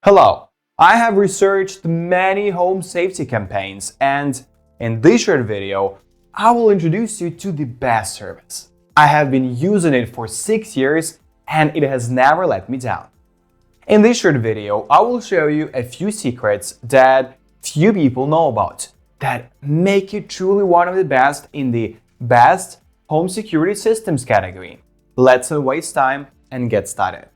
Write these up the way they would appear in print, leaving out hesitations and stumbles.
Hello, I have researched many home safety campaigns, and in this short video, I will introduce you to the best service. I have been using it for 6 years and it has never let me down. In this short video, I will show you a few secrets that few people know about that make it truly one of the best in the best home security systems category. Let's not waste time and get started.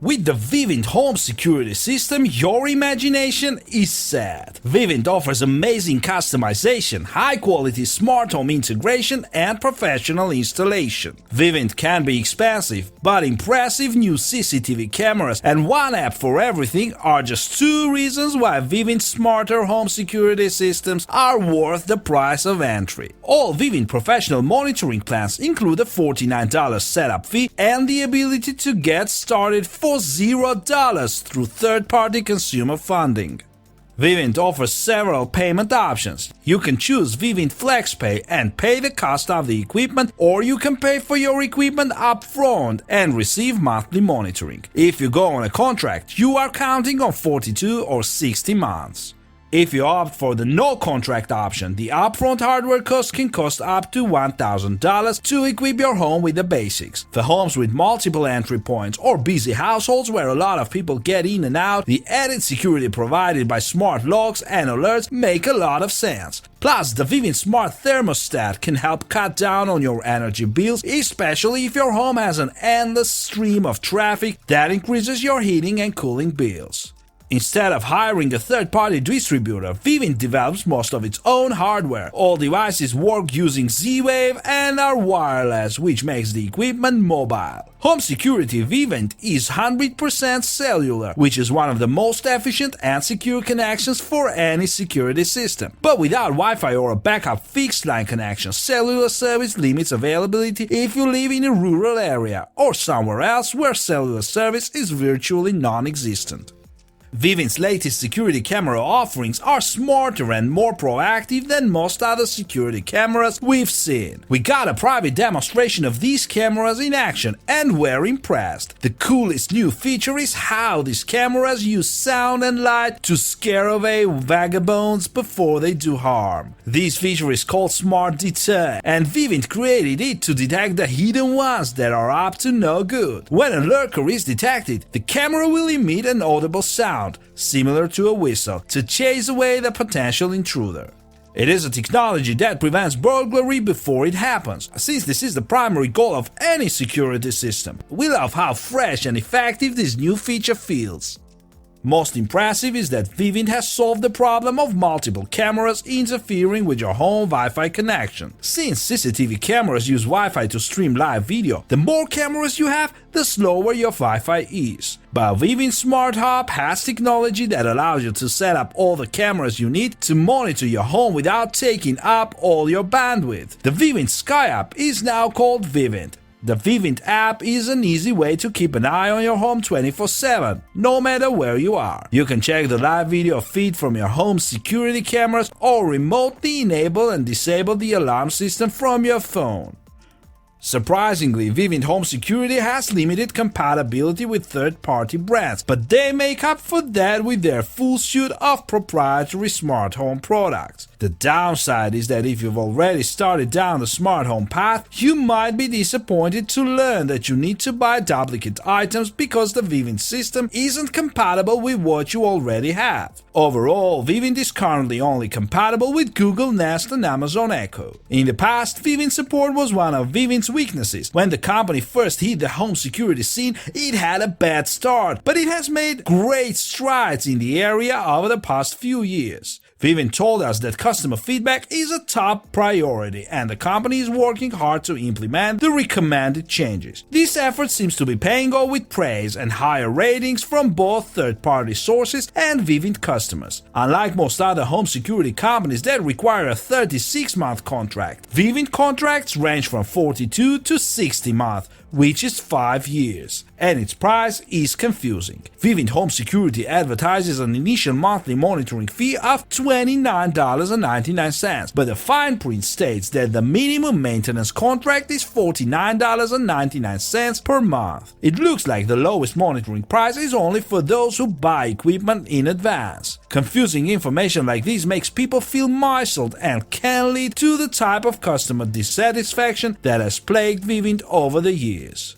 With the Vivint Home Security System, your imagination is set. Vivint offers amazing customization, high-quality smart home integration, and professional installation. Vivint can be expensive, but impressive new CCTV cameras and one app for everything are just two reasons why Vivint smarter home security systems are worth the price of entry. All Vivint Professional Monitoring plans include a $49 setup fee and the ability to get started for $0 through third-party consumer funding. Vivint offers several payment options. You can choose Vivint FlexPay and pay the cost of the equipment, or you can pay for your equipment upfront and receive monthly monitoring. If you go on a contract, you are counting on 42 or 60 months. If you opt for the no contract option, the upfront hardware cost can cost up to $1,000 to equip your home with the basics. For homes with multiple entry points or busy households where a lot of people get in and out, the added security provided by smart locks and alerts make a lot of sense. Plus, the Vivint Smart Thermostat can help cut down on your energy bills, especially if your home has an endless stream of traffic that increases your heating and cooling bills. Instead of hiring a third-party distributor, Vivint develops most of its own hardware. All devices work using Z-Wave and are wireless, which makes the equipment mobile. Home security Vivint is 100% cellular, which is one of the most efficient and secure connections for any security system. But without Wi-Fi or a backup fixed-line connection, cellular service limits availability if you live in a rural area or somewhere else where cellular service is virtually non-existent. Vivint's latest security camera offerings are smarter and more proactive than most other security cameras we've seen. We got a private demonstration of these cameras in action and we're impressed. The coolest new feature is how these cameras use sound and light to scare away vagabonds before they do harm. This feature is called Smart Deter, and Vivint created it to detect the hidden ones that are up to no good. When a lurker is detected, the camera will emit an audible sound similar to a whistle, to chase away the potential intruder. It is a technology that prevents burglary before it happens, since this is the primary goal of any security system. We love how fresh and effective this new feature feels. Most impressive is that Vivint has solved the problem of multiple cameras interfering with your home Wi-Fi connection. Since CCTV cameras use Wi-Fi to stream live video, the more cameras you have, the slower your Wi-Fi is. But Vivint Smart Hub has technology that allows you to set up all the cameras you need to monitor your home without taking up all your bandwidth. The Vivint Sky app is now called Vivint. The Vivint app is an easy way to keep an eye on your home 24/7, no matter where you are. You can check the live video feed from your home's security cameras or remotely enable and disable the alarm system from your phone. Surprisingly, Vivint Home Security has limited compatibility with third-party brands, but they make up for that with their full suite of proprietary smart home products. The downside is that if you've already started down the smart home path, you might be disappointed to learn that you need to buy duplicate items because the Vivint system isn't compatible with what you already have. Overall, Vivint is currently only compatible with Google Nest and Amazon Echo. In the past, Vivint support was one of Vivint's weaknesses. When the company first hit the home security scene, it had a bad start, but it has made great strides in the area over the past few years. Vivint told us that customer feedback is a top priority and the company is working hard to implement the recommended changes. This effort seems to be paying off with praise and higher ratings from both third-party sources and Vivint customers. Unlike most other home security companies that require a 36-month contract, Vivint contracts range from 42 to 60 months, which is 5 years, and its price is confusing. Vivint Home Security advertises an initial monthly monitoring fee of $29.99, but the fine print states that the minimum maintenance contract is $49.99 per month. It looks like the lowest monitoring price is only for those who buy equipment in advance. Confusing information like this makes people feel misled and can lead to the type of customer dissatisfaction that has plagued Vivint over the years.